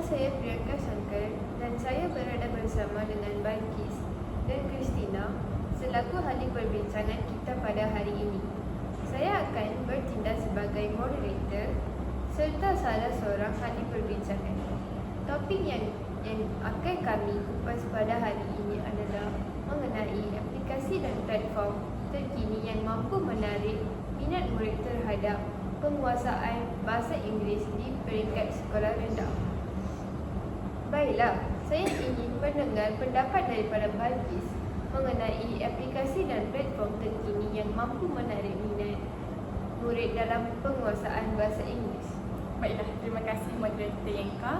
saya Priyanka Shankar dan saya berada bersama dengan Balkis dan Christina selaku ahli perbincangan kita pada hari ini. Saya akan bertindak sebagai moderator serta salah seorang ahli perbincangan. Topik yang akan kami kupas pada hari ini adalah mengenai aplikasi dan platform terkini yang mampu menarik minat murid terhadap penguasaan bahasa Inggeris di peringkat sekolah rendah. Baiklah, saya ingin mendengar pendapat daripada Balkis mengenai aplikasi dan platform terkini yang mampu menarik minat murid dalam penguasaan bahasa Inggeris. Baiklah, terima kasih moderator Yanka.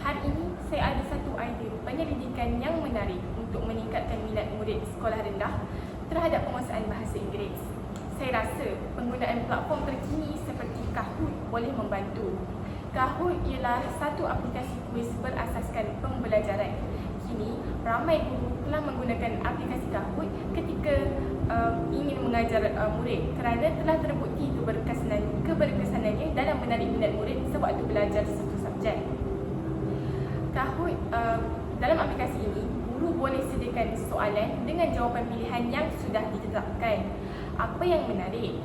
Hari ini saya ada satu idea penyelidikan yang menarik untuk meningkatkan minat murid sekolah rendah terhadap penguasaan bahasa Inggeris. Saya rasa penggunaan platform terkini seperti Kahoot boleh membantu. Kahoot ialah satu aplikasi kuis berasaskan pembelajaran. Kini, ramai guru telah menggunakan aplikasi Kahoot ketika ingin mengajar murid kerana telah terbukti keberkesanannya dalam menarik minat murid sewaktu belajar satu subjek. Kahoot, dalam aplikasi ini, guru boleh sediakan soalan dengan jawapan pilihan yang sudah ditetapkan. Apa yang menarik,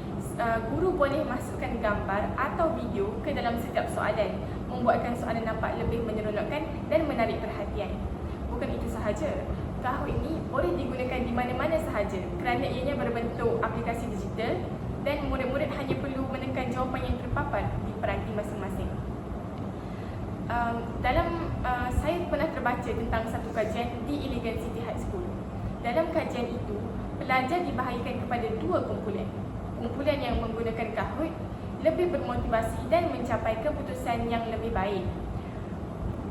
guru boleh masukkan gambar atau video ke dalam setiap soalan, membuatkan soalan nampak lebih menyeronokkan dan menarik perhatian. Bukan itu sahaja, Kahoot ini boleh digunakan di mana-mana sahaja kerana ianya berbentuk aplikasi digital dan murid-murid hanya perlu menekan jawapan yang terpapar di peranti masing-masing. Saya pernah terbaca tentang satu kajian di Elegant City High School. Dalam kajian itu, pelajar dibahagikan kepada dua kumpulan. Kumpulan yang menggunakan Kahoot lebih bermotivasi dan mencapai keputusan yang lebih baik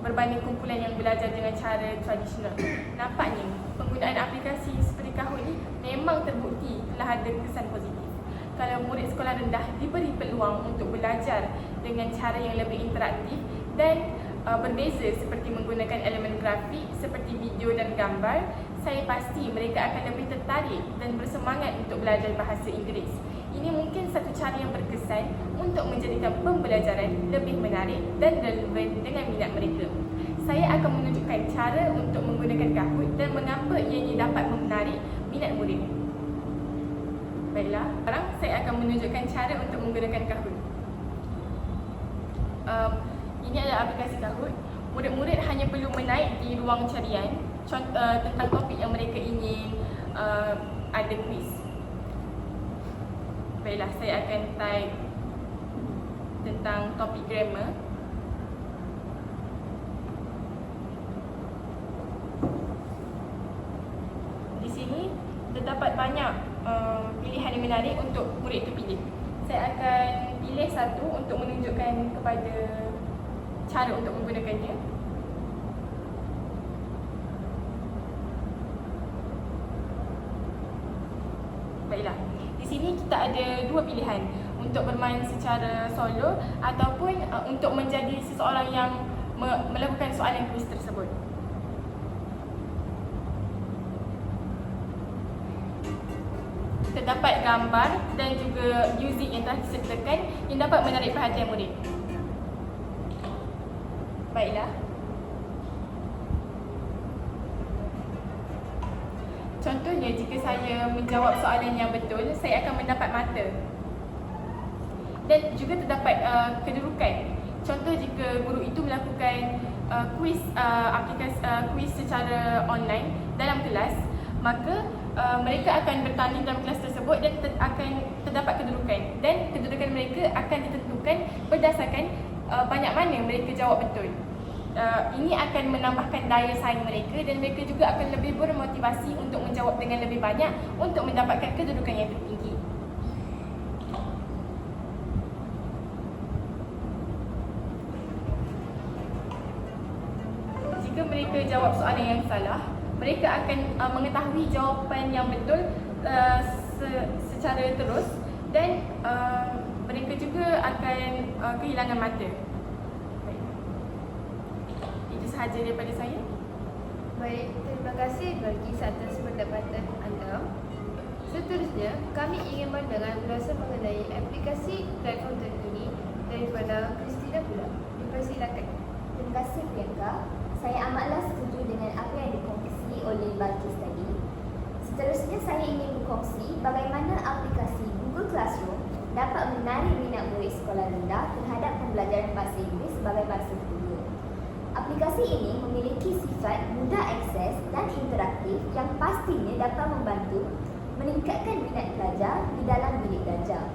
berbanding kumpulan yang belajar dengan cara tradisional. Nampaknya, penggunaan aplikasi seperti Kahoot ini memang terbukti telah ada kesan positif. Kalau murid sekolah rendah diberi peluang untuk belajar dengan cara yang lebih interaktif dan berbeza seperti menggunakan elemen grafik seperti video dan gambar, saya pasti mereka akan lebih tertarik dan bersemangat untuk belajar bahasa Inggeris. Ini mungkin satu cara yang berkesan untuk menjadikan pembelajaran lebih menarik dan relevan dengan minat mereka. Saya akan menunjukkan cara untuk menggunakan Kahoot dan mengapa ianya dapat menarik minat murid. Baiklah, sekarang saya akan menunjukkan cara untuk menggunakan Kahoot. Ini adalah aplikasi Kahoot. Murid-murid hanya perlu menaik di ruang carian tentang topik yang mereka ingin ada kuis. Baiklah, saya akan type tentang topik grammar. Di sini terdapat banyak pilihan yang menarik untuk murid itu pilih. Saya akan pilih satu untuk menunjukkan kepada cara untuk menggunakannya. Baiklah, di sini kita ada dua pilihan untuk bermain secara solo ataupun untuk menjadi seseorang yang melakukan soalan kuis tersebut. Terdapat gambar dan juga muzik yang telah disertakan yang dapat menarik perhatian murid. Baiklah. Contohnya, jika saya menjawab soalan yang betul, saya akan mendapat mata. Dan juga terdapat kedudukan. Contoh, jika guru itu melakukan kuis secara online dalam kelas, maka mereka akan bertanding dalam kelas tersebut dan akan terdapat kedudukan. Dan kedudukan mereka akan ditentukan berdasarkan banyak mana mereka jawab betul. Ini akan menambahkan daya saing mereka dan mereka juga akan lebih bermotivasi untuk menjawab dengan lebih banyak untuk mendapatkan kedudukan yang tertinggi. Jika mereka jawab soalan yang salah, mereka akan mengetahui jawapan yang betul secara terus dan mereka juga akan kehilangan mata. Itu sahaja daripada saya. Baik, terima kasih Balkis atas pendapatan anda. Seterusnya, kami ingin mendengar ulasan mengenai aplikasi platform terkini daripada Christina pula. Dipersilakan. Terima kasih Priyanka. Saya amatlah setuju dengan apa yang dikongsi oleh Balkis tadi. Seterusnya saya ingin berkongsi bagaimana aplikasi Google Classroom dapat menarik minat murid sekolah rendah terhadap pembelajaran bahasa Inggeris sebagai bahasa kedua. Aplikasi ini memiliki sifat mudah akses dan interaktif yang pastinya dapat membantu meningkatkan minat pelajar di dalam bilik belajar.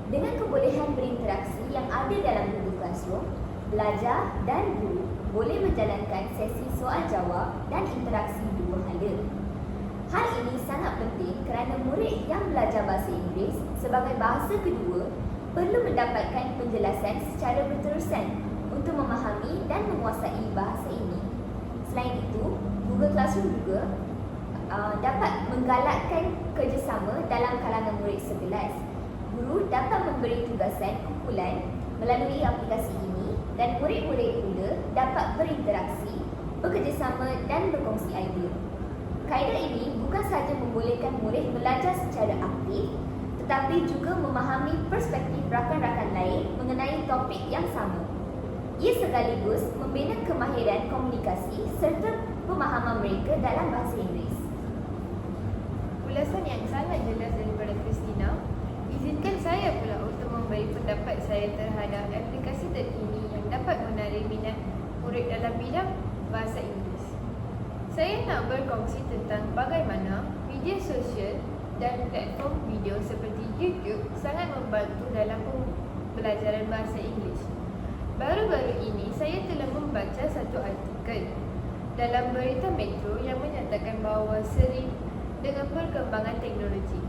Dengan kebolehan berinteraksi yang ada dalam Google Classroom, pelajar dan guru boleh menjalankan sesi soal jawab dan interaksi dua hala. Hal ini sangat penting kerana murid yang belajar bahasa Inggeris sebagai bahasa kedua perlu mendapatkan penjelasan secara berterusan untuk memahami dan menguasai bahasa ini. Selain itu, Google Classroom juga dapat menggalakkan kerjasama dalam kalangan murid sekelas. Guru dapat memberi tugasan kumpulan melalui aplikasi ini dan murid-murid pula dapat berinteraksi, bekerjasama dan berkongsi idea. Kaedah ini bukan sahaja membolehkan murid belajar secara aktif tetapi juga memahami perspektif rakan-rakan lain mengenai topik yang sama. Ia sekaligus membina kemahiran komunikasi serta pemahaman mereka dalam bahasa Inggeris. Ulasan yang sangat jelas daripada Christina. Izinkan saya pula untuk memberi pendapat saya terhadap aplikasi terkini yang dapat menarik minat murid dalam bidang bahasa Inggeris. Saya nak berkongsi tentang bagaimana media sosial dan platform video seperti YouTube sangat membantu dalam pembelajaran bahasa Inggeris. Baru-baru ini saya telah membaca satu artikel dalam berita Metro yang menyatakan bahawa seiring dengan perkembangan teknologi,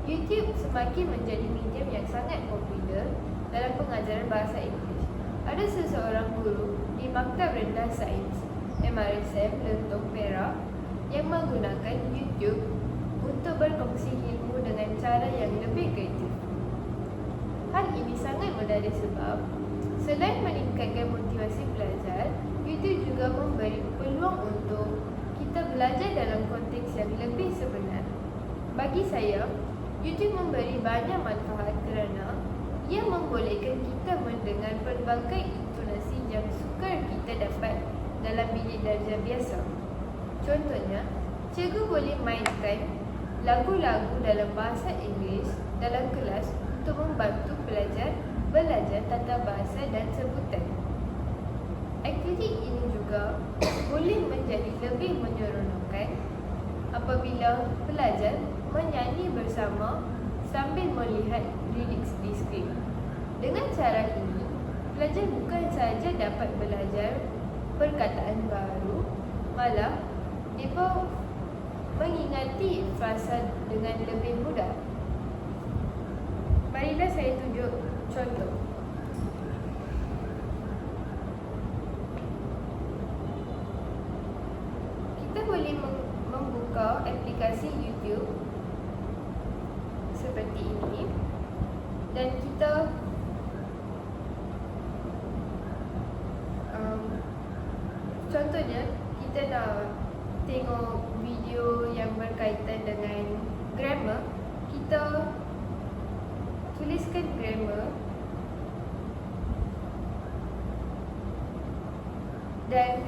YouTube semakin menjadi medium yang sangat popular dalam pengajaran bahasa Inggeris. Ada seseorang guru di Maktab Rendah Sains MRSM Lentong Perak yang menggunakan YouTube untuk berkongsi ilmu dengan cara yang lebih kreatif. Hal ini sangat menarik sebab selain meningkatkan motivasi belajar, YouTube juga memberi peluang untuk kita belajar dalam konteks yang lebih sebenar. Bagi saya, YouTube memberi banyak manfaat kerana ia membolehkan kita mendengar pelbagai intonasi yang sukar kita dapat dalam bilik belajar biasa. Contohnya, cikgu boleh mainkan lagu-lagu dalam bahasa Inggeris dalam kelas untuk membantu pelajar belajar tata bahasa dan sebutan. Aktiviti ini juga boleh menjadi lebih menyeronokkan apabila pelajar menyanyi bersama sambil melihat lirik di skrin. Dengan cara ini, pelajar bukan sahaja dapat belajar perkataan baru, malah mereka mengingati frasa dengan lebih mudah. Marilah saya tunjuk contoh. Kita boleh membuka aplikasi YouTube seperti ini dan kita contohnya kita nak tengok video yang berkaitan dengan grammar, kita tuliskan grammar dan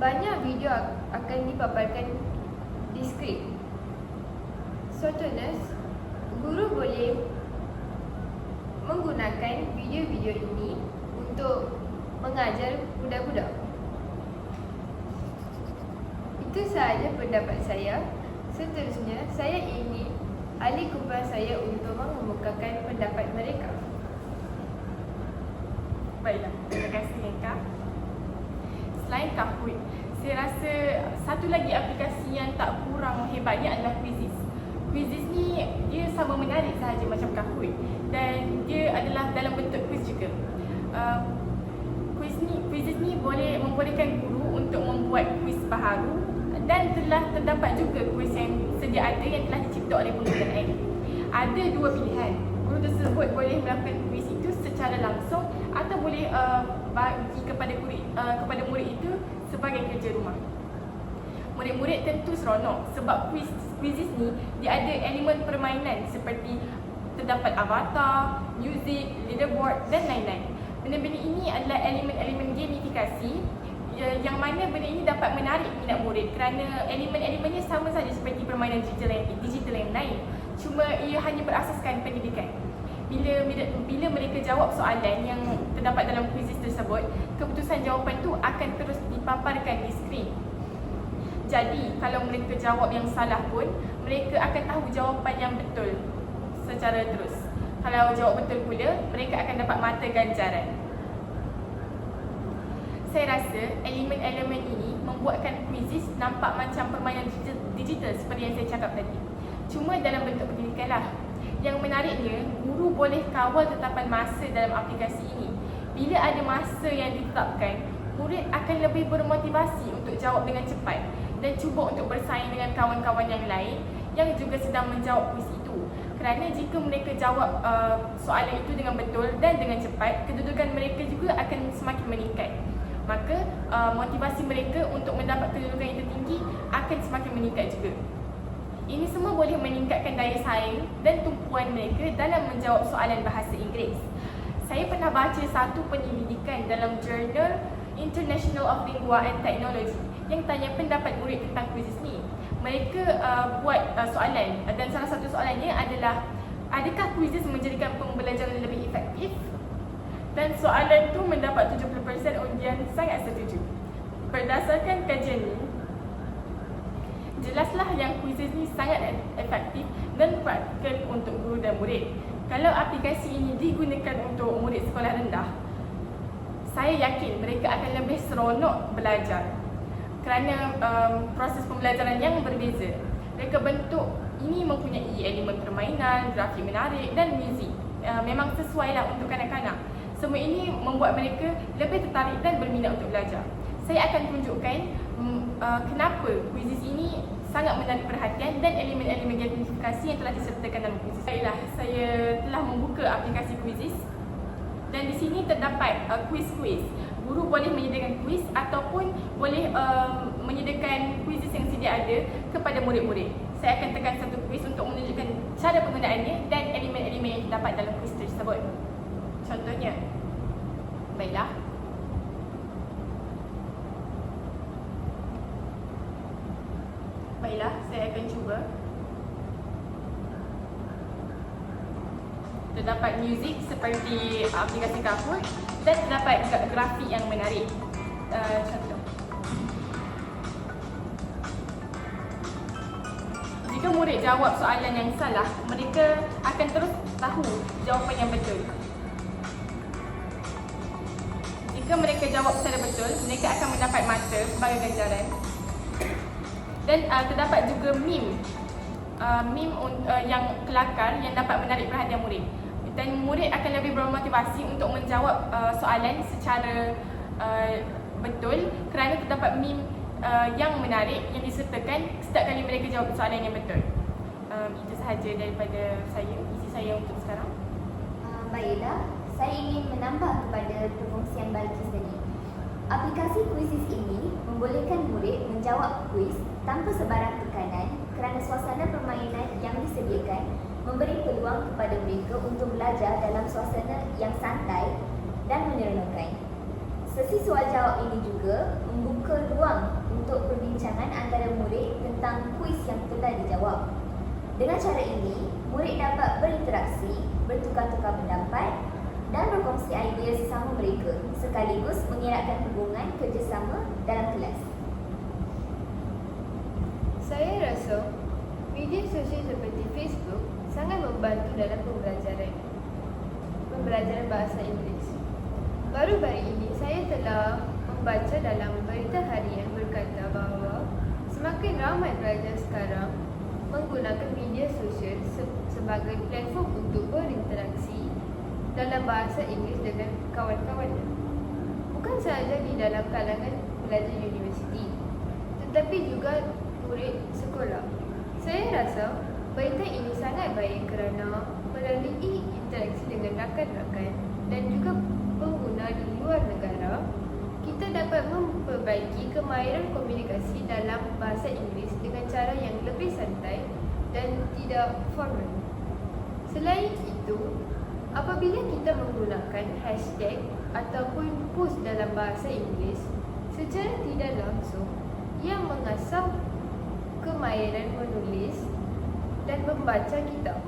banyak video akan dipaparkan di skrip. Contohnya, guru boleh menggunakan video-video ini untuk mengajar budak-budak. Itu sahaja pendapat saya. Seterusnya, saya ingin ahli kumpulan saya untuk mengemukakan pendapat mereka. Baiklah, terima kasih Yanka. Selain Kahoot, saya rasa satu lagi aplikasi yang tak kurang hebatnya adalah Quizizz. Quizizz ni dia sama menarik sahaja macam Kahoot dan dia adalah dalam bentuk quiz juga. Quizizz ni boleh membolehkan guru untuk membuat quiz baharu dan telah terdapat juga quiz yang sedia ada yang telah dicipta oleh pengguna lain. Ada dua pilihan. Guru tersebut boleh melakukan quiz itu secara langsung atau boleh bagi kepada murid itu sebagai kerja rumah. Murid-murid tentu seronok sebab Quizizz ni dia ada elemen permainan seperti terdapat avatar, muzik, leaderboard dan lain-lain. Benda-benda ini adalah elemen-elemen gamifikasi yang mana benda ini dapat menarik minat murid kerana elemen-elemennya sama saja seperti permainan digital yang lain. Cuma ia hanya berasaskan pendidikan. Bila mereka jawab soalan yang terdapat dalam kuisis tersebut, keputusan jawapan tu akan terus dipaparkan di skrin. Jadi, kalau mereka jawab yang salah pun, mereka akan tahu jawapan yang betul secara terus. Kalau jawab betul pula, mereka akan dapat mata ganjaran. Saya rasa elemen-elemen ini membuatkan kuisis nampak macam permainan digital seperti yang saya cakap tadi. Cuma dalam bentuk pendidikan lah. Yang menariknya, guru boleh kawal tetapan masa dalam aplikasi ini. Bila ada masa yang ditetapkan, murid akan lebih bermotivasi untuk jawab dengan cepat dan cuba untuk bersaing dengan kawan-kawan yang lain yang juga sedang menjawab kuis itu. Kerana jika mereka jawab soalan itu dengan betul dan dengan cepat, kedudukan mereka juga akan semakin meningkat. Maka motivasi mereka untuk mendapat kedudukan yang tertinggi akan semakin meningkat juga. Ini semua boleh meningkatkan daya saing dan tumpuan mereka dalam menjawab soalan bahasa Inggeris. Saya pernah baca satu penyelidikan dalam jurnal International of Lingua and Technology yang tanya pendapat murid tentang kuisis ni. Mereka buat soalan dan salah satu soalannya adalah, adakah kuisis menjadikan pembelajaran lebih efektif? Dan soalan tu mendapat 70% undian sangat setuju. Berdasarkan kajian ni, jelaslah yang kuisis ni sangat efektif dan praktikal untuk guru dan murid. Kalau aplikasi ini digunakan untuk murid sekolah rendah, saya yakin mereka akan lebih seronok belajar kerana proses pembelajaran yang berbeza. Mereka bentuk ini mempunyai elemen permainan, grafik menarik dan muzik. Memang sesuailah untuk kanak-kanak. Semua ini membuat mereka lebih tertarik dan berminat untuk belajar. Saya akan tunjukkan kenapa kuisis ini sangat menarik perhatian dan elemen-elemen gamifikasi yang telah disertakan dalam kuisis. Baiklah, saya telah membuka aplikasi kuisis dan di sini terdapat kuis-kuis. Guru boleh menyediakan kuis ataupun boleh menyediakan kuisis yang sedia ada kepada murid-murid. Saya akan tekan satu kuis untuk menunjukkan cara penggunaannya dan elemen-elemen yang terdapat dalam kuis tersebut. Contohnya, baiklah. Baiklah, saya akan cuba. Terdapat muzik seperti aplikasi Kahoot dan terdapat grafik yang menarik. Contoh. Jika murid jawab soalan yang salah, mereka akan terus tahu jawapan yang betul. Jika mereka jawab secara betul, mereka akan mendapat mata sebagai ganjaran. Dan terdapat juga meme yang kelakar yang dapat menarik perhatian murid. Dan murid akan lebih bermotivasi untuk menjawab soalan secara betul kerana terdapat meme yang menarik yang disertakan setiap kali mereka jawab soalan yang betul. Itu sahaja daripada saya, isi saya untuk sekarang. Baiklah, saya ingin menambah kepada perkongsian Balkis tadi. Aplikasi kuisis ini membolehkan murid menjawab kuis tanpa sebarang tekanan kerana suasana permainan yang disediakan memberi peluang kepada mereka untuk belajar dalam suasana yang santai dan menyeronokkan. Sesi soal jawab ini juga membuka ruang untuk perbincangan antara murid tentang kuis yang telah dijawab. Dengan cara ini, murid dapat berinteraksi, bertukar-tukar pendapat dan berkongsi idea sesama mereka sekaligus mengeratkan hubungan kerjasama dalam kelas. Saya rasa media sosial seperti Facebook sangat membantu dalam pembelajaran bahasa Inggeris. Baru-baru ini saya telah membaca dalam berita harian berkata bahawa semakin ramai pelajar sekarang menggunakan media sosial sebagai platform untuk berinteraksi dalam bahasa Inggeris dengan kawan-kawannya. Bukan sahaja di dalam kalangan pelajar universiti, tetapi juga murid sekolah. Saya rasa berita ini sangat baik kerana melalui interaksi dengan rakan-rakan dan juga pengguna di luar negara, kita dapat memperbaiki kemahiran komunikasi dalam bahasa Inggeris dengan cara yang lebih santai dan tidak formal. Selain itu, apabila kita menggunakan hashtag ataupun post dalam bahasa Inggeris, secara tidak langsung ia mengasah kemahiran menulis dan membaca kitab.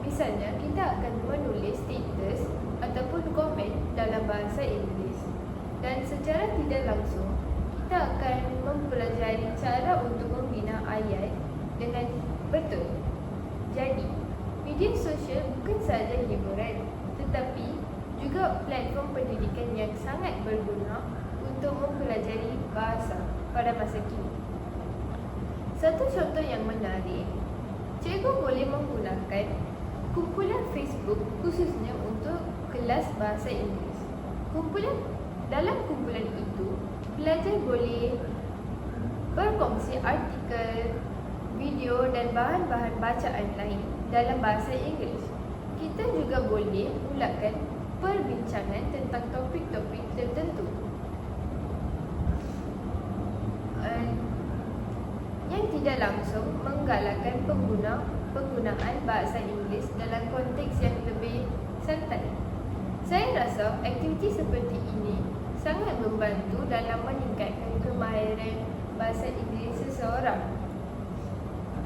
Misalnya, kita akan menulis status ataupun komen dalam bahasa Inggeris, dan secara tidak langsung kita akan mempelajari cara untuk membina ayat dengan betul. Jadi, media sosial bukan sahaja hiburan, tetapi juga platform pendidikan yang sangat berguna untuk mempelajari bahasa pada masa kini. Satu contoh yang menarik, cikgu boleh menggunakan kumpulan Facebook khususnya untuk kelas bahasa Inggeris. Dalam kumpulan itu, pelajar boleh berkongsi artikel, video dan bahan-bahan bacaan lain dalam bahasa Inggeris. Kita juga boleh mulakan perbincangan tentang topik-topik tertentu. Yang tidak langsung menggalakkan penggunaan bahasa Inggeris dalam konteks yang lebih santai. Saya rasa aktiviti seperti ini sangat membantu dalam meningkatkan kemahiran bahasa Inggeris seseorang.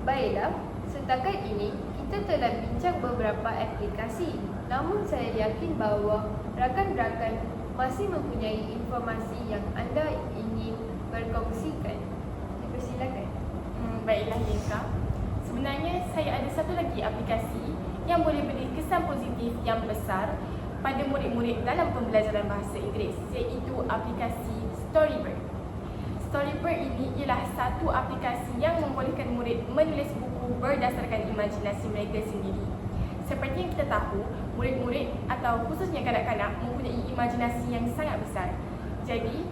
Baiklah, setakat ini kita telah bincang beberapa aplikasi. Namun saya yakin bahawa rakan-rakan masih mempunyai informasi yang anda ingin berkongsikan. Dipersilakan. Baiklah Yinka. Sebenarnya saya ada satu lagi aplikasi yang boleh beri kesan positif yang besar pada murid-murid dalam pembelajaran bahasa Inggeris, iaitu aplikasi Storybird. Storybird ini ialah satu aplikasi yang membolehkan murid menulis buku berdasarkan imajinasi mereka sendiri. Seperti yang kita tahu, murid-murid atau khususnya kanak-kanak mempunyai imajinasi yang sangat besar. Jadi,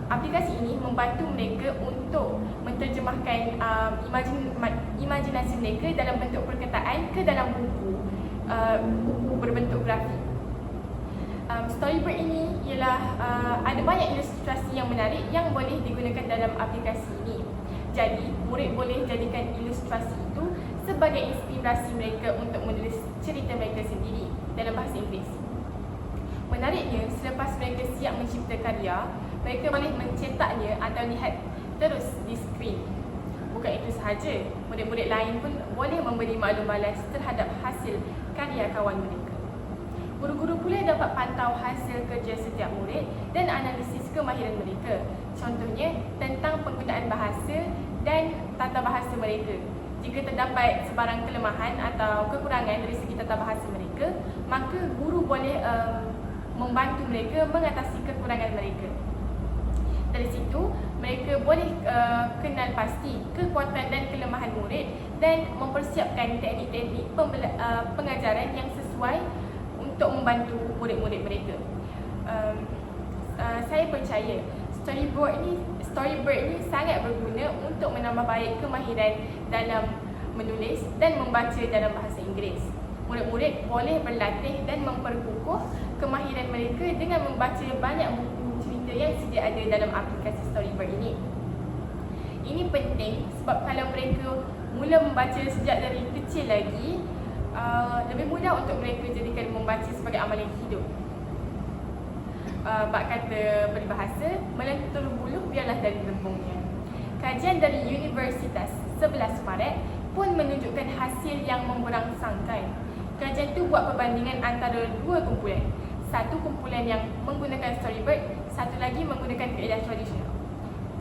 aplikasi ini membantu mereka untuk menterjemahkan imajinasi mereka dalam bentuk perkataan ke dalam buku berbentuk grafik. Storybird ini ialah ada banyak ilustrasi yang menarik yang boleh digunakan dalam aplikasi ini. Jadi, murid boleh jadikan ilustrasi itu sebagai inspirasi mereka untuk menulis cerita mereka sendiri dalam bahasa Inggeris. Menariknya, selepas mereka siap mencipta karya, mereka boleh mencetaknya atau lihat terus di skrin. Bukan itu sahaja, murid-murid lain pun boleh memberi maklum balas terhadap hasil karya kawan mereka. Guru-guru pula dapat pantau hasil kerja setiap murid dan analisis kemahiran mereka. Contohnya, tentang penggunaan bahasa dan tata bahasa mereka. Jika terdapat sebarang kelemahan atau kekurangan dari segi tata bahasa mereka, maka guru boleh membantu mereka mengatasi kekurangan mereka. Dari situ, mereka boleh kenal pasti kekuatan dan kelemahan murid dan mempersiapkan teknik-teknik pengajaran yang sesuai untuk membantu murid-murid mereka. Saya percaya Storybird ini sangat berguna untuk menambah baik kemahiran dalam menulis dan membaca dalam bahasa Inggeris. Murid-murid boleh berlatih dan memperkukuh kemahiran mereka dengan membaca banyak buku cerita yang sedia ada dalam aplikasi Storybird ini. Ini penting sebab kalau mereka mula membaca sejak dari kecil lagi, lebih mudah untuk mereka jadikan membaca sebagai amalan hidup. Bak kata peribahasa, melentur buluh biarlah dari lembungnya. Kajian dari Universitas 11 Maret pun menunjukkan hasil yang memberangsangkan. Kajian itu buat perbandingan antara dua kumpulan. Satu kumpulan yang menggunakan Storybird, satu lagi menggunakan kaedah tradisional.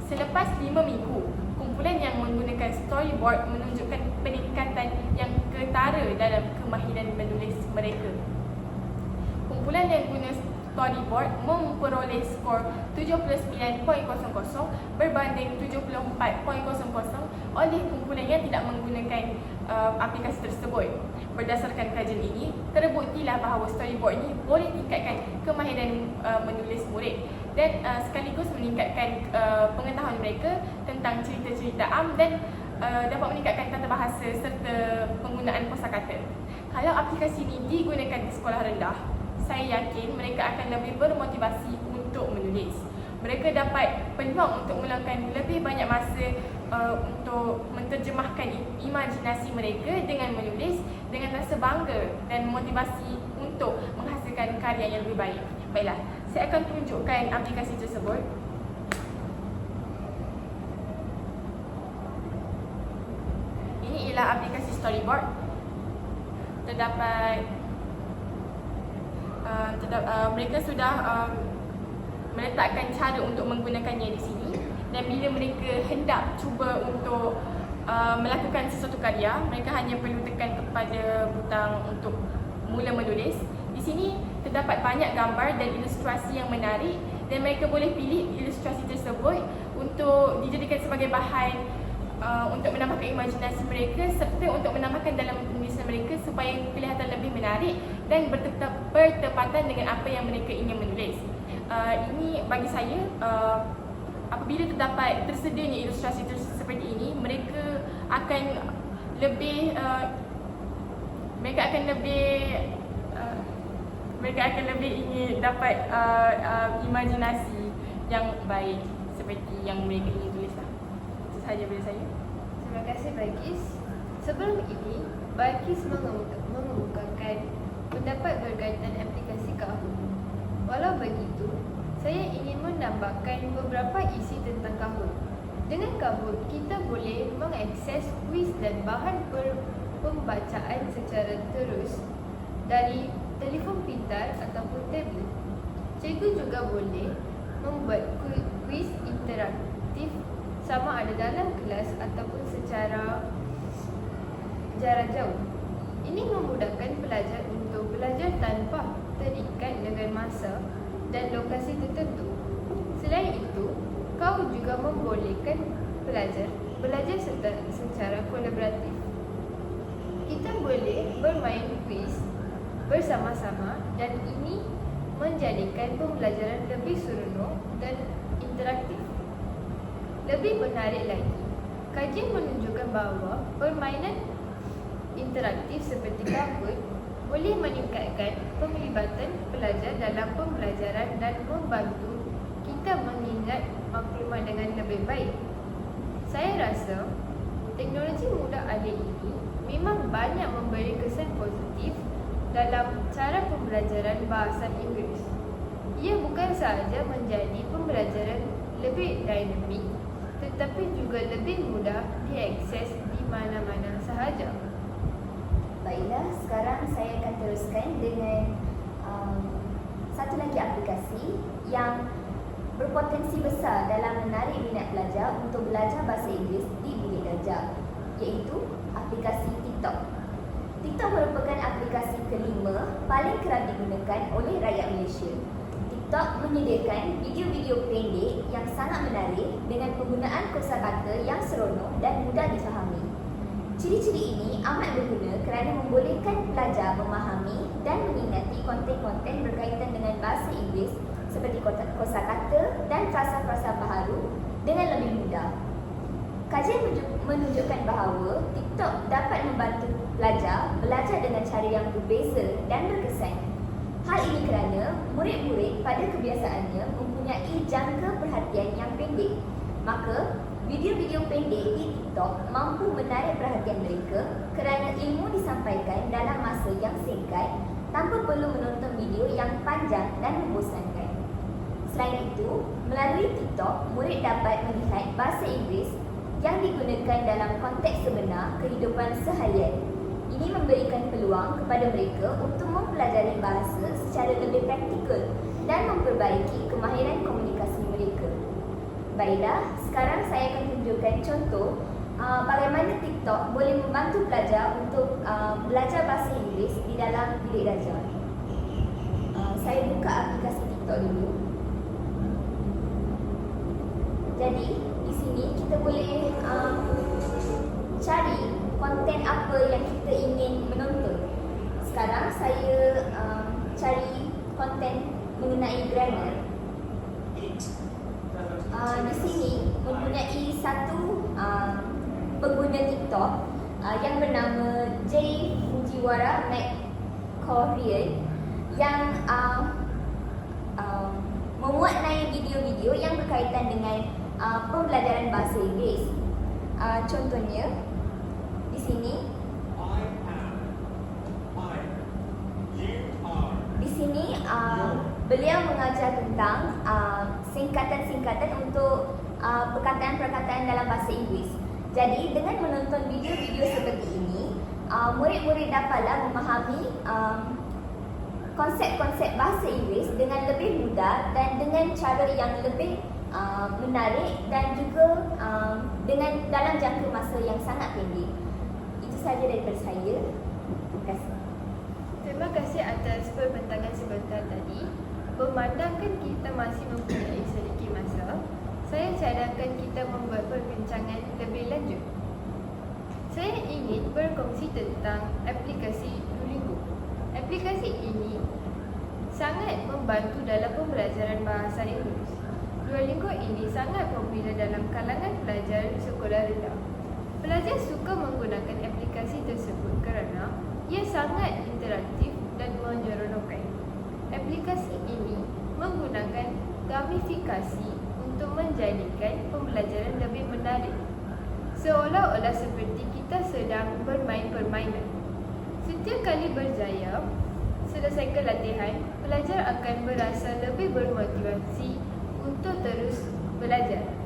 Selepas 5 minggu, kumpulan yang menggunakan Storyboard menunjukkan peningkatan yang ketara dalam kemahiran menulis mereka. Kumpulan yang guna Storyboard memperoleh skor 79.00 berbanding 74.00 oleh kumpulan yang tidak menggunakan aplikasi tersebut. Berdasarkan kajian ini, terbuktilah bahawa Storyboard ini boleh tingkatkan kemahiran menulis murid dan sekaligus meningkatkan pengetahuan mereka tentang cerita-cerita am dan dapat meningkatkan tata bahasa serta penggunaan kosakata. Kalau aplikasi ini digunakan di sekolah rendah, saya yakin mereka akan lebih bermotivasi untuk menulis. Mereka dapat peluang untuk meluangkan lebih banyak masa untuk menterjemahkan imajinasi mereka dengan menulis dengan rasa bangga dan motivasi untuk menghasilkan karya yang lebih baik. Baiklah, Saya akan tunjukkan aplikasi tersebut. Ini ialah aplikasi Storyboard. Mereka sudah meletakkan cara untuk menggunakannya di sini, dan bila mereka hendak cuba untuk melakukan sesuatu karya, mereka hanya perlu tekan kepada butang untuk mula menulis. Di sini terdapat banyak gambar dan ilustrasi yang menarik, dan mereka boleh pilih ilustrasi tersebut untuk dijadikan sebagai bahan untuk menambahkan imajinasi mereka, serta untuk menambahkan dalam penulisan mereka supaya kelihatan lebih menarik dan bertepatan dengan apa yang mereka ingin menulis. Ini bagi saya, apabila tersedianya ilustrasi seperti ini, mereka akan lebih ingin dapat imajinasi yang baik seperti yang mereka ingin tulislah. Itu sahaja dari saya. Terima kasih Balkis. Sebelum ini, Balkis mengemukakan pendapat berkaitan aplikasi Kahoot. Walau begitu, saya ingin menambahkan beberapa isi tentang Kahoot. Dengan Kahoot, kita boleh mengakses kuis dan bahan pembacaan secara terus dari telefon pintar ataupun tablet. Cikgu juga boleh membuat kuis interaktif sama ada dalam kelas ataupun secara jarak jauh. Ini memudahkan pelajar untuk belajar tanpa terikat dengan masa dan lokasi tertentu. Selain itu, Kahoot juga membolehkan pelajar belajar secara kolaboratif. Kita boleh bermain kuis bersama-sama, dan ini menjadikan pembelajaran lebih seronok dan interaktif. Lebih menarik lagi, kajian menunjukkan bahawa permainan interaktif seperti Kahoot boleh meningkatkan penglibatan pelajar dalam pembelajaran dan membantu kita mengingat maklumat dengan lebih baik. Saya rasa teknologi mudah alih ini memang banyak memberi kesan positif dalam cara pembelajaran bahasa Inggeris. Ia bukan sahaja menjadi pembelajaran lebih dinamik, tetapi juga lebih mudah diakses di mana-mana sahaja. Baiklah, sekarang saya akan teruskan dengan satu lagi aplikasi yang berpotensi besar dalam menarik minat pelajar untuk belajar bahasa Inggeris di Bukit Darjah, iaitu aplikasi TikTok. TikTok merupakan aplikasi kelima paling kerap digunakan oleh rakyat Malaysia. TikTok menyediakan video-video pendek yang sangat menarik dengan penggunaan kosakata yang seronok dan mudah difahami. Ciri-ciri ini amat berguna kerana membolehkan pelajar memahami dan meningati konten-konten berkaitan dengan bahasa Inggeris seperti kosakata dan frasa-frasa baharu dengan lebih mudah. Kajian menunjukkan bahawa TikTok dapat membantu pelajar belajar dengan cara yang berbeza dan berkesan. Hal ini kerana murid-murid pada kebiasaannya mempunyai jangka perhatian yang pendek. Maka, video-video pendek di TikTok mampu menarik perhatian mereka kerana ilmu disampaikan dalam masa yang singkat tanpa perlu menonton video yang panjang dan membosankan. Selain itu, melalui TikTok, murid dapat melihat bahasa Inggeris yang digunakan dalam konteks sebenar kehidupan seharian. Ini memberikan peluang kepada mereka untuk mempelajari bahasa secara lebih praktikal dan memperbaiki kemahiran komunikasi mereka. Baiklah, sekarang saya akan tunjukkan contoh bagaimana TikTok boleh membantu pelajar untuk belajar bahasa Inggeris di dalam bilik darjah. Saya buka aplikasi TikTok dulu. Jadi, di sini kita boleh cari konten apa yang kita ingin menonton. Sekarang saya cari konten mengenai grammar. Di sini mempunyai satu pengguna TikTok yang bernama J. Fujiwara McCorrier yang memuatkan video-video yang berkaitan dengan pembelajaran bahasa Inggeris. Contohnya di sini. Di sini Beliau mengajar tentang singkatan-singkatan untuk perkataan-perkataan dalam bahasa Inggeris. Jadi dengan menonton video-video seperti ini, murid-murid dapatlah memahami konsep-konsep bahasa Inggeris dengan lebih mudah dan dengan cara yang lebih menarik dan juga dengan dalam jangka masa yang sangat pendek. Itu sahaja daripada saya. Terima kasih. Terima kasih atas perbincangan sebentar tadi. Memandangkan kita masih mempunyai sedikit masa, saya cadangkan kita membuat perbincangan lebih lanjut. Saya ingin berkongsi tentang aplikasi Duolingo. Aplikasi ini sangat membantu dalam pembelajaran bahasa Inggeris. Duolingo ini sangat popular dalam kalangan pelajar sekolah rendah. Pelajar suka menggunakan aplikasi tersebut kerana ia sangat interaktif dan menyeronokkan. Aplikasi ini menggunakan gamifikasi untuk menjadikan pembelajaran lebih menarik. Seolah-olah seperti kita sedang bermain permainan. Setiap kali berjaya selesaikan latihan, pelajar akan berasa lebih bermotivasi untuk terus belajar.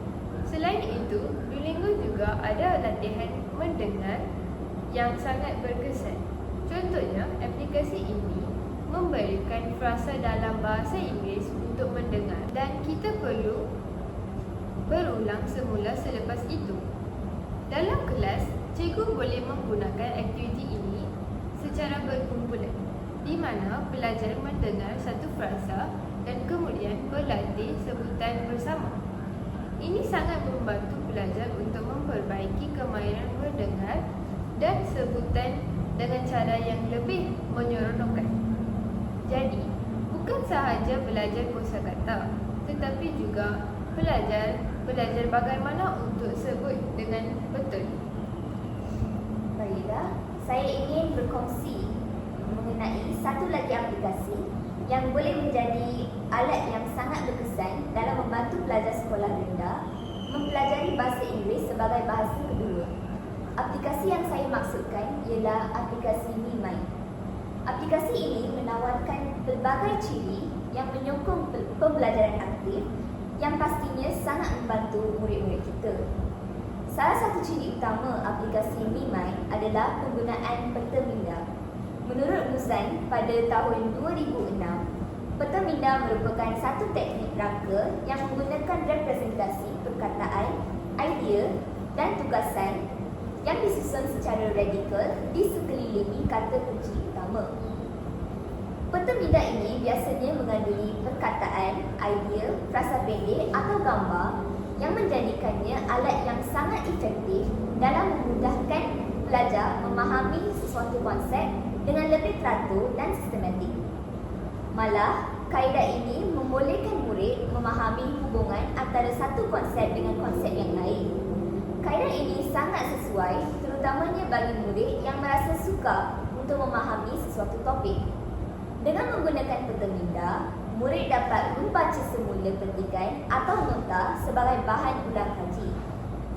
Selain itu, Duolingo juga ada latihan mendengar yang sangat berkesan. Contohnya, aplikasi ini memberikan frasa dalam bahasa Inggeris untuk mendengar dan kita perlu berulang semula selepas itu. Dalam kelas, cikgu boleh menggunakan aktiviti ini secara berkumpulan, di mana pelajar mendengar satu frasa dan kemudian berlatih sebutan bersama. Ini sangat membantu pelajar untuk memperbaiki kemahiran mendengar dan sebutan dengan cara yang lebih menyeronokkan. Jadi, bukan sahaja belajar kosakata, tetapi juga belajar bagaimana untuk sebut dengan betul. Baiklah, saya ingin berkongsi mengenai satu lagi aplikasi yang boleh menjadi alat yang sangat berkesan dalam membantu pelajar sekolah rendah mempelajari bahasa Inggeris sebagai bahasa kedua. Aplikasi yang saya maksudkan ialah aplikasi MeMind. Aplikasi ini menawarkan pelbagai ciri yang menyokong pembelajaran aktif yang pastinya sangat membantu murid-murid kita. Salah satu ciri utama aplikasi MeMind adalah penggunaan peta minda. Menurut Muzan, pada tahun 2006, peta minda merupakan satu teknik rangka yang menggunakan representasi perkataan, idea dan tugasan yang disusun secara radikal di sekelilingi kata kunci utama. Peta minda ini biasanya mengandungi perkataan, idea, frasa pendek atau gambar yang menjadikannya alat yang sangat efektif dalam memudahkan pelajar memahami sesuatu konsep dengan lebih teratur dan sistematik. Malah, kaedah ini membolehkan murid memahami hubungan antara satu konsep dengan konsep yang lain. Kaedah ini sangat sesuai terutamanya bagi murid yang merasa suka untuk memahami sesuatu topik. Dengan menggunakan peta minda, murid dapat membaca semula petikan atau nota sebagai bahan ulang kaji.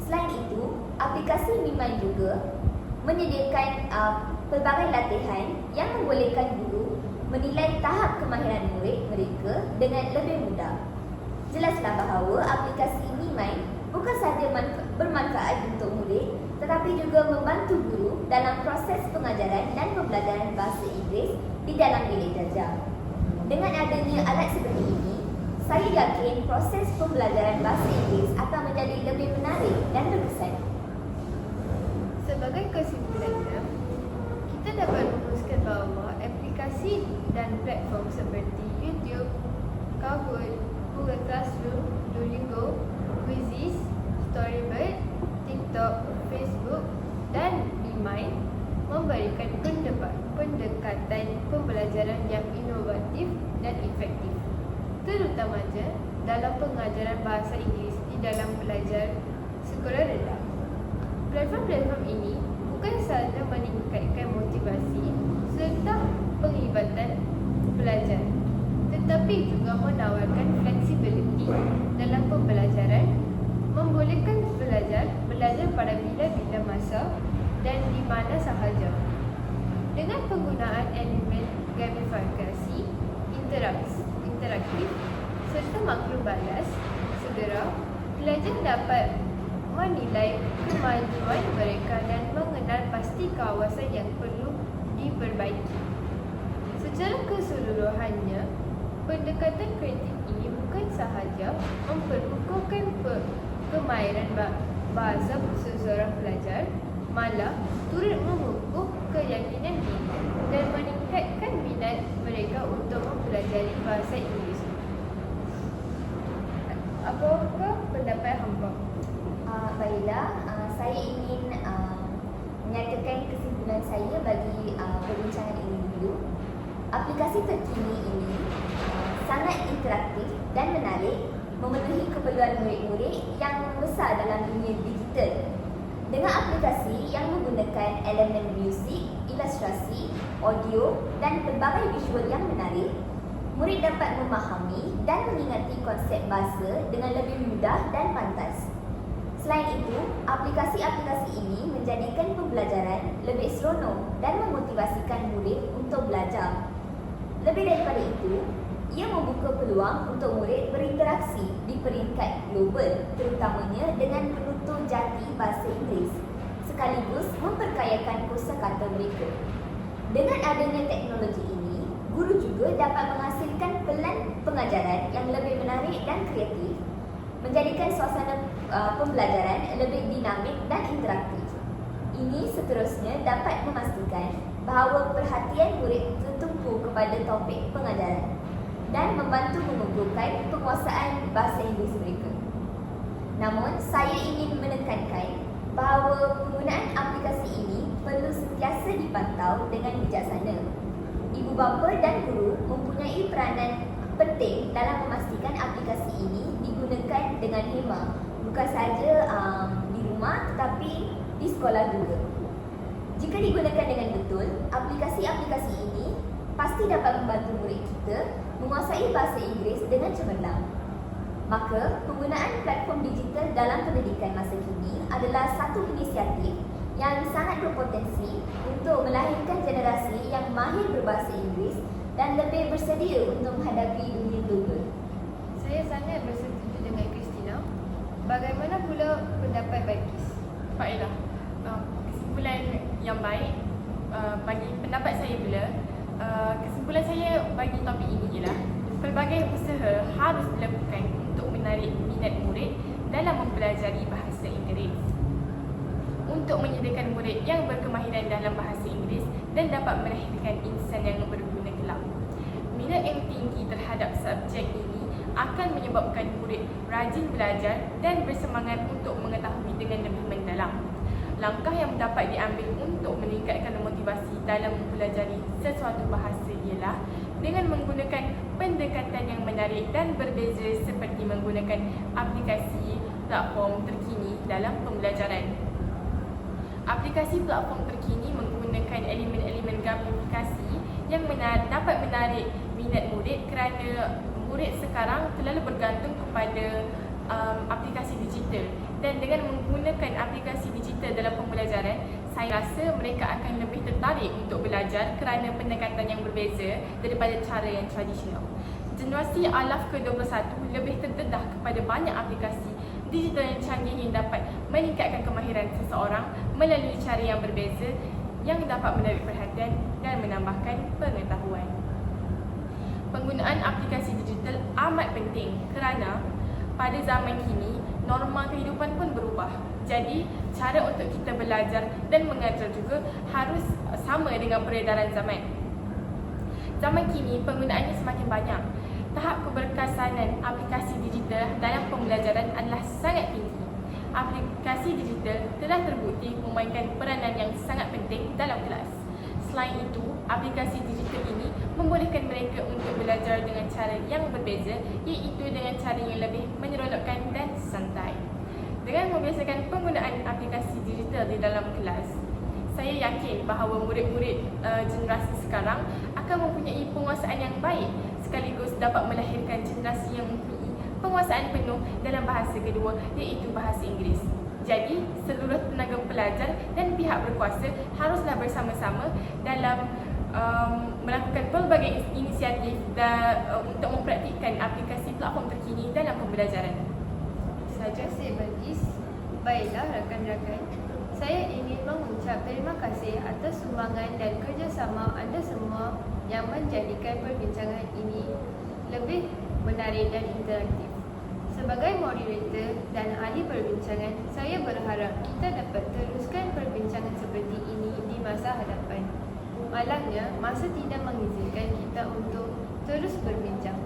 Selain itu, aplikasi MeMind juga menyediakan pelbagai latihan yang membolehkan guru menilai tahap kemahiran murid mereka dengan lebih mudah. Jelaslah bahawa aplikasi MeMind bukan sahaja bermanfaat untuk murid tetapi juga membantu guru dalam proses pengajaran dan pembelajaran bahasa Inggeris di dalam bilik darjah. Dengan adanya alat seperti ini, saya yakin proses pembelajaran bahasa Inggeris akan menjadi lebih menarik dan berkesan. Sebagai kesimpulannya, kita dapat memutuskan bahawa aplikasi dan platform seperti YouTube, Kahoot, Google Classroom, Duolingo, Quizizz, Storybird, TikTok, Facebook dan MeMind memberikan pendekatan pembelajaran yang inovatif dan efektif, terutamanya dalam pengajaran bahasa Inggeris di dalam pelajar sekolah rendah. Platform-platform ini bukan sahaja meningkatkan motivasi serta penglibatan pelajar, tetapi juga menawarkan fleksibiliti dalam pembelajaran, membolehkan pelajar belajar pada bila-bila masa dan di mana sahaja. Dengan penggunaan elemen gamifikasi, interaktif serta maklum balas, segera pelajar dapat menilai kemajuan mereka dan mengenal pasti kawasan yang perlu diperbaiki. Secara keseluruhannya, pendekatan kreatif ini bukan sahaja memperkukuhkan kemahiran bahasa seseorang pelajar, malah turut memupuk keyakinan diri dan meningkatkan minat mereka untuk mempelajari bahasa Inggeris. Apakah pendapat hamba? Baiklah, saya ingin menyatakan kesimpulan saya bagi perbincangan ini dulu. Aplikasi terkini ini sangat interaktif dan menarik, memenuhi keperluan murid-murid yang membesar dalam dunia digital. Dengan aplikasi yang menggunakan elemen muzik, ilustrasi, audio dan pelbagai visual yang menarik, murid dapat memahami dan mengingati konsep bahasa dengan lebih mudah dan pantas. Selain itu, aplikasi-aplikasi ini menjadikan pembelajaran lebih seronok dan memotivasikan murid untuk belajar. Lebih daripada itu, ia membuka peluang untuk murid berinteraksi di peringkat global, terutamanya dengan penutur jati bahasa Inggeris, sekaligus memperkayakan kosakata mereka. Dengan adanya teknologi ini, guru juga dapat menghasilkan pelan pengajaran yang lebih menarik dan kreatif, menjadikan suasana pembelajaran lebih dinamik dan interaktif. Ini seterusnya dapat memastikan bahawa perhatian murid tertumpu kepada topik pengajaran dan membantu mengukuhkan penguasaan bahasa Inggeris mereka. Namun, saya ingin menekankan bahawa penggunaan aplikasi ini perlu sentiasa dipantau dengan bijaksana. Ibu bapa dan guru mempunyai peranan penting dalam memastikan aplikasi ini digunakan dengan hema, bukan sahaja di rumah tetapi di sekolah juga. Jika digunakan dengan betul, aplikasi-aplikasi ini pasti dapat membantu murid kita menguasai bahasa Inggeris dengan cemerlang. Maka, penggunaan platform digital dalam pendidikan masa kini adalah satu inisiatif yang sangat berpotensi untuk melahirkan generasi yang mahir berbahasa Inggeris dan lebih bersedia untuk menghadapi dunia global. Saya sangat bersetuju dengan Christina. Bagaimana pula pendapat Balkis? Baiklah, kesimpulan yang baik bagi pendapat saya pula. Kesimpulan saya bagi topik ini ialah pelbagai usaha harus dilakukan untuk menarik minat murid dalam mempelajari bahasa Inggeris, untuk menyediakan murid yang berkemahiran dalam bahasa Inggeris dan dapat melahirkan insan yang berguna kelak. Minat yang tinggi terhadap subjek ini akan menyebabkan murid rajin belajar dan bersemangat untuk mengetahui dengan lebih mendalam. Langkah yang dapat diambil untuk meningkatkan motivasi dalam mempelajari sesuatu bahasa ialah dengan menggunakan pendekatan yang menarik dan berbeza seperti menggunakan aplikasi platform terkini dalam pembelajaran. Aplikasi platform terkini menggunakan elemen-elemen gamifikasi yang dapat menarik minat murid kerana murid sekarang terlalu bergantung kepada aplikasi digital, dan dengan menggunakan aplikasi digital dalam pembelajaran, saya rasa mereka akan lebih tertarik untuk belajar kerana pendekatan yang berbeza daripada cara yang tradisional. Generasi alaf ke-21 lebih terdedah kepada banyak aplikasi digital yang canggih yang dapat meningkatkan kemahiran seseorang melalui cara yang berbeza yang dapat menarik perhatian dan menambahkan pengetahuan. Penggunaan aplikasi digital amat penting kerana pada zaman kini, norma kehidupan pun berubah. Jadi, cara untuk kita belajar dan mengajar juga harus sama dengan peredaran zaman. Zaman kini, penggunaannya semakin banyak. Tahap keberkesanan aplikasi digital dalam pembelajaran adalah sangat tinggi. Aplikasi digital telah terbukti memainkan peranan yang sangat penting dalam kelas. Selain itu, aplikasi digital ini membolehkan mereka untuk belajar dengan cara yang berbeza, iaitu dengan cara yang lebih menyeronokkan dan santai. Dengan membiasakan penggunaan aplikasi digital di dalam kelas, saya yakin bahawa murid-murid generasi sekarang akan mempunyai penguasaan yang baik sekaligus dapat melahirkan generasi yang mempunyai penguasaan penuh dalam bahasa kedua, iaitu bahasa Inggeris. Jadi, seluruh tenaga pelajar dan pihak berkuasa haruslah bersama-sama dalam melakukan pelbagai inisiatif dan untuk mempraktikkan aplikasi platform terkini dalam pembelajaran. Terima kasih Balkis. Baiklah rakan-rakan, saya ingin mengucap terima kasih atas sumbangan dan kerjasama anda semua yang menjadikan perbincangan ini lebih menarik dan interaktif. Sebagai moderator dan ahli perbincangan, saya berharap kita dapat teruskan perbincangan seperti ini di masa hadapan. Malangnya, masa tidak mengizinkan kita untuk terus berbincang.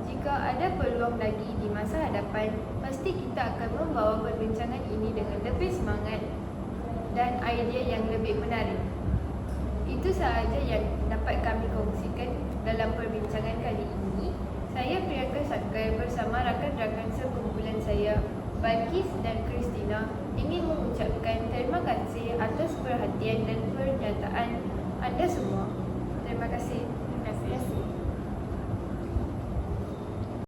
Jika ada peluang lagi di masa hadapan, pasti kita akan membawa perbincangan ini dengan lebih semangat dan idea yang lebih menarik. Itu sahaja yang dapat kami kongsikan dalam perbincangan kali ini. Saya Priyanka Sakai bersama rakan-rakan sekumpulan saya, Balkis dan Christina, ingin mengucapkan terima kasih atas perhatian dan pernyataan anda semua. Terima kasih.